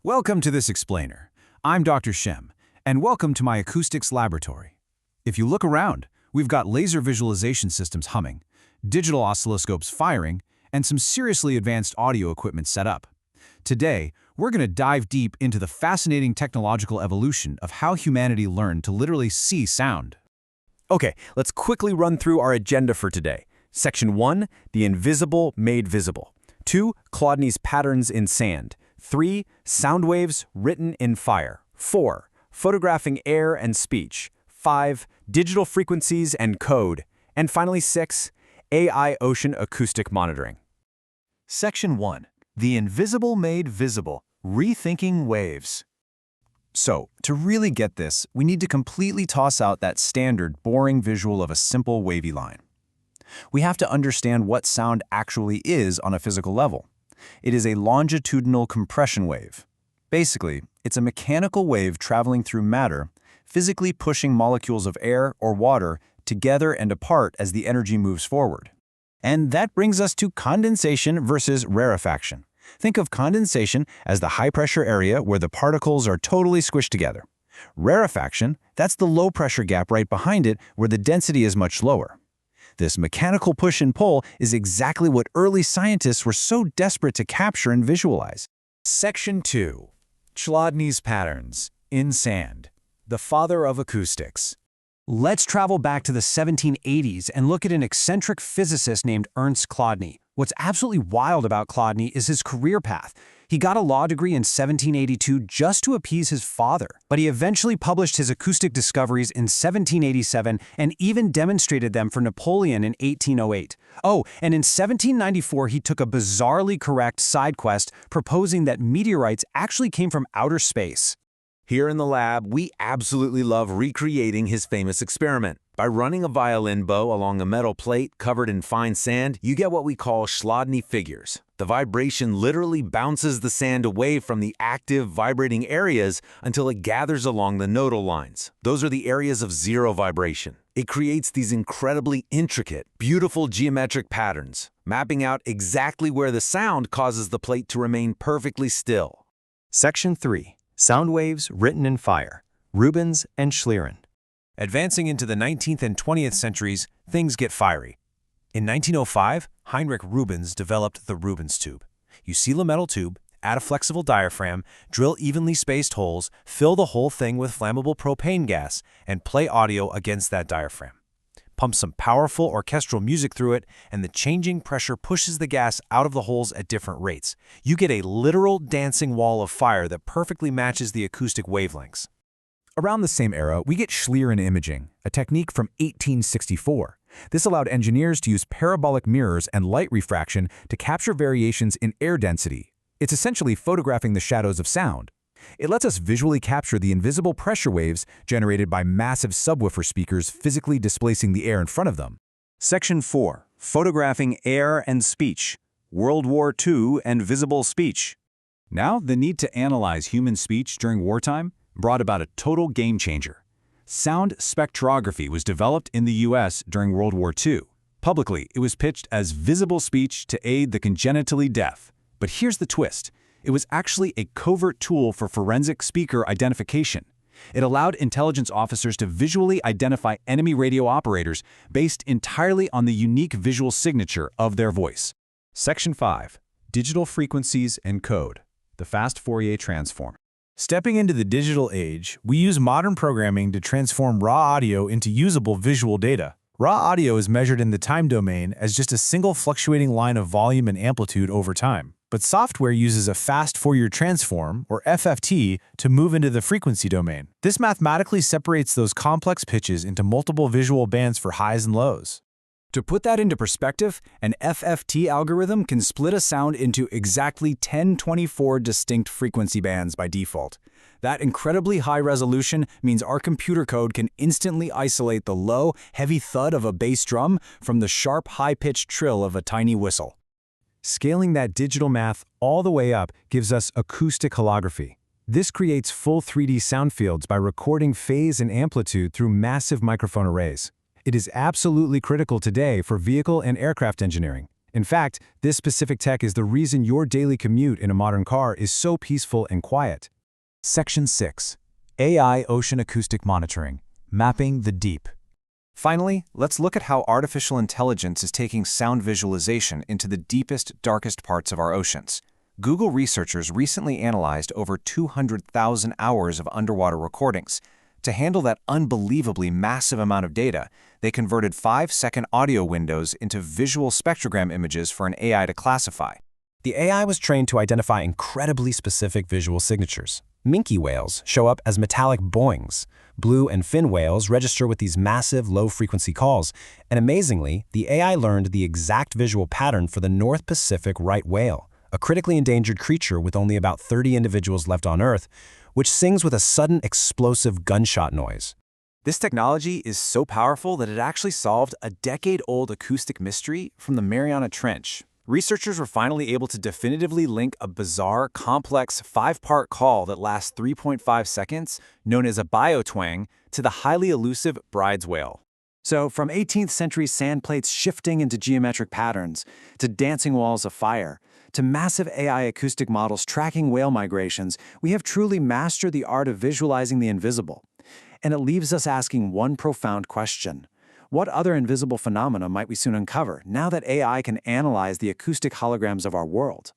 Welcome to this explainer. I'm Dr. Shem, and welcome to my acoustics laboratory. If you look around, we've got laser visualization systems humming, digital oscilloscopes firing, and some seriously advanced audio equipment set up. Today, we're going to dive deep into the fascinating technological evolution of how humanity learned to literally see sound. Okay, let's quickly run through our agenda for today. Section 1, the invisible made visible. 2, Chladni's patterns in sand. 3, sound waves written in fire. 4, photographing air and speech. 5, digital frequencies and code. And finally 6, AI ocean acoustic monitoring. Section 1, the invisible made visible, rethinking waves. So, to really get this, we need to completely toss out that standard, boring visual of a simple wavy line. We have to understand what sound actually is on a physical level. It is a longitudinal compression wave. Basically, it's a mechanical wave traveling through matter, physically pushing molecules of air or water together and apart as the energy moves forward. And that brings us to condensation versus rarefaction. Think of condensation as the high-pressure area where the particles are totally squished together. Rarefaction, that's the low-pressure gap right behind it where the density is much lower. This mechanical push and pull is exactly what early scientists were so desperate to capture and visualize. Section 2, Chladni's patterns in sand, the father of acoustics. Let's travel back to the 1780s and look at an eccentric physicist named Ernst Chladni. What's absolutely wild about Chladni is his career path. He got a law degree in 1782 just to appease his father, but he eventually published his acoustic discoveries in 1787 and even demonstrated them for Napoleon in 1808. Oh, and in 1794 he took a bizarrely correct side quest proposing that meteorites actually came from outer space. Here in the lab, we absolutely love recreating his famous experiment. By running a violin bow along a metal plate covered in fine sand, you get what we call Chladni figures. The vibration literally bounces the sand away from the active, vibrating areas until it gathers along the nodal lines. Those are the areas of zero vibration. It creates these incredibly intricate, beautiful geometric patterns, mapping out exactly where the sound causes the plate to remain perfectly still. Section 3, sound waves written in fire, Rubens and Schlieren. Advancing into the 19th and 20th centuries, things get fiery. In 1905, Heinrich Rubens developed the Rubens tube. You seal a metal tube, add a flexible diaphragm, drill evenly spaced holes, fill the whole thing with flammable propane gas, and play audio against that diaphragm. Pump some powerful orchestral music through it, and the changing pressure pushes the gas out of the holes at different rates. You get a literal dancing wall of fire that perfectly matches the acoustic wavelengths. Around the same era, we get Schlieren imaging, a technique from 1864. This allowed engineers to use parabolic mirrors and light refraction to capture variations in air density. It's essentially photographing the shadows of sound. It lets us visually capture the invisible pressure waves generated by massive subwoofer speakers physically displacing the air in front of them. Section 4, photographing air and speech, World War II and visible speech. Now, the need to analyze human speech during wartime brought about a total game changer. Sound spectrography was developed in the U.S. during World War II. Publicly, it was pitched as visible speech to aid the congenitally deaf. But here's the twist. It was actually a covert tool for forensic speaker identification. It allowed intelligence officers to visually identify enemy radio operators based entirely on the unique visual signature of their voice. Section 5, digital frequencies and code, the fast Fourier transform. Stepping into the digital age, we use modern programming to transform raw audio into usable visual data. Raw audio is measured in the time domain as just a single fluctuating line of volume and amplitude over time. But software uses a fast Fourier transform, or FFT, to move into the frequency domain. This mathematically separates those complex pitches into multiple visual bands for highs and lows. To put that into perspective, an FFT algorithm can split a sound into exactly 1024 distinct frequency bands by default. That incredibly high resolution means our computer code can instantly isolate the low, heavy thud of a bass drum from the sharp, high-pitched trill of a tiny whistle. Scaling that digital math all the way up gives us acoustic holography. This creates full 3D sound fields by recording phase and amplitude through massive microphone arrays. It is absolutely critical today for vehicle and aircraft engineering. In fact, this specific tech is the reason your daily commute in a modern car is so peaceful and quiet. Section 6. AI Ocean Acoustic Monitoring, Mapping the Deep. Finally, let's look at how artificial intelligence is taking sound visualization into the deepest, darkest parts of our oceans. Google researchers recently analyzed over 200,000 hours of underwater recordings. To handle that unbelievably massive amount of data, they converted 5-second audio windows into visual spectrogram images for an AI to classify. The AI was trained to identify incredibly specific visual signatures. Minke whales show up as metallic boings. Blue and fin whales register with these massive, low-frequency calls. And amazingly, the AI learned the exact visual pattern for the North Pacific right whale, a critically endangered creature with only about 30 individuals left on Earth, which sings with a sudden explosive gunshot noise. This technology is so powerful that it actually solved a decade-old acoustic mystery from the Mariana Trench. Researchers were finally able to definitively link a bizarre, complex 5-part call that lasts 3.5 seconds, known as a biotwang, to the highly elusive bride's wail. So, from 18th century sand plates shifting into geometric patterns, to dancing walls of fire, to massive AI acoustic models tracking whale migrations, we have truly mastered the art of visualizing the invisible. And it leaves us asking one profound question. What other invisible phenomena might we soon uncover now that AI can analyze the acoustic holograms of our world?